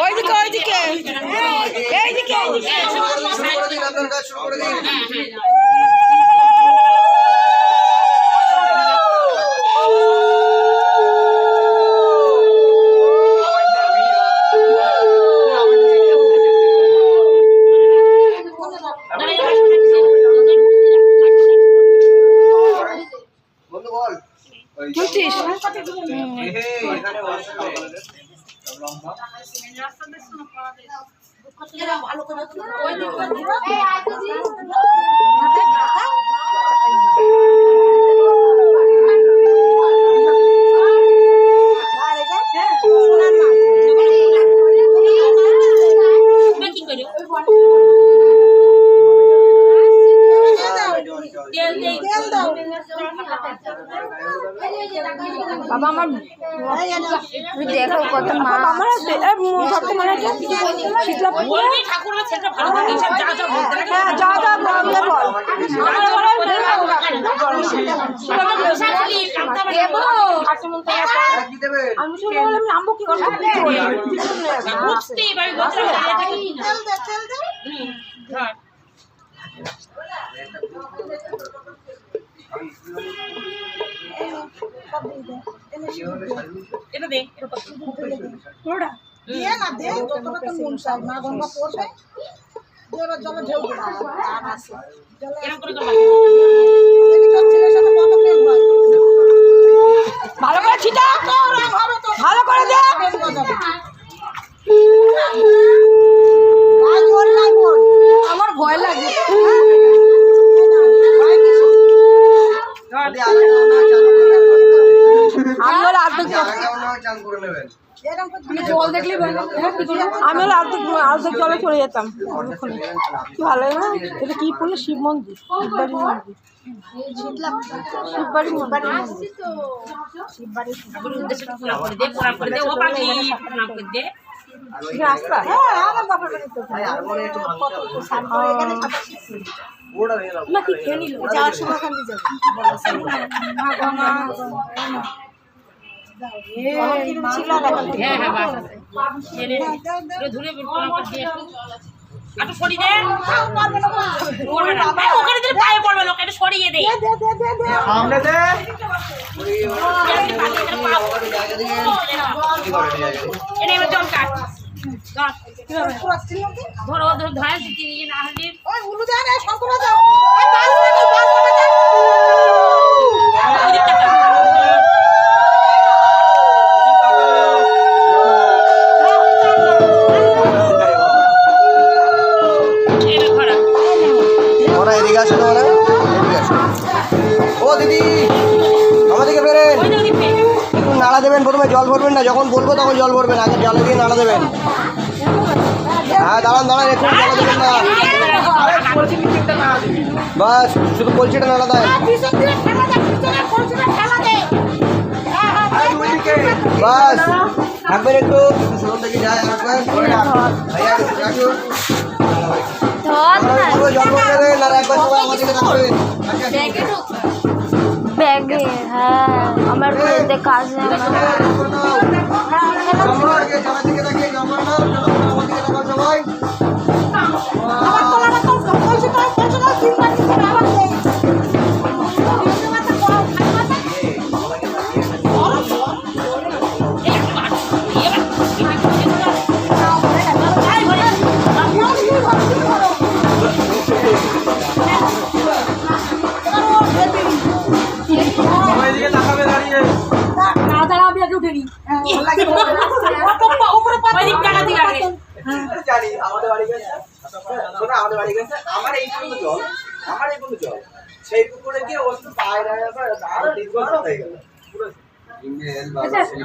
ওইদিকে ওইদিকে এইদিকে ভালো করে বাবা আমার দেখো কত মা আমার ধরতে মানে শীতলা ঠাকুরের ছেলেটা ভালো থাকে সব যা যা বলতে লাগে যা যা বলবে বল আমি শুনলাম নামবো কি করব বুঝতে এবারে বলতে চল দে হ্যাঁ এটা দে थोड़ा দিয়ে না দে যতটা তো মন চাই মা গঙ্গা পড়বে দেবার জলে ঢেউ দেবে আর আসে জলে এরকম করে করবা এই কাছের সাথে কত প্রেম হয় ভালো করে ছিটা তো রং হবে তো ভালো করে দে আজ ওর নাই বল আমার ভয় লাগে আমরা আর্ধেক চান করে নেবেন জল দেখলে আমি আর্ধেক জলে চলে যেতাম ভালো না এটা কি পড়লো শিব মন্দির শিববাড়ি মন্দির শিববাড়ি মন্দির রাস্তা হ্যাঁ আমার বাবার নাকি খেয়ে যাওয়ার সময় ওখান দিয়ে যাবো ধরো ধরো ধান দিতে না হলে ওই উলু দেয় না শঙ্করা দাও ও দিদি আমাদেরকে বেরেন একটু নাড়া দেবেন প্রথমে জল ভরবেন না যখন বলবো তখন জল ভরবেন আগে জলে দিয়ে নাড়া দেবেন হ্যাঁ দাঁড়ান দাঁড়ান একটু জল দেবেন না বাস শুধু কলসিটা নাড়া দেয় বাস থাকবেন একটু দেখি যায় ব্যাগে হ্যাঁ আমার কাজ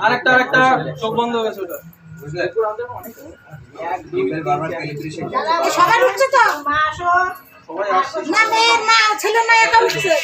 আরেকটা চোখ বন্ধ হয়ে গেছে ওটা সবাই উঠছে তো মা আসো সবাই আসছে না মেয়ের মা ছিল না একা উঠছে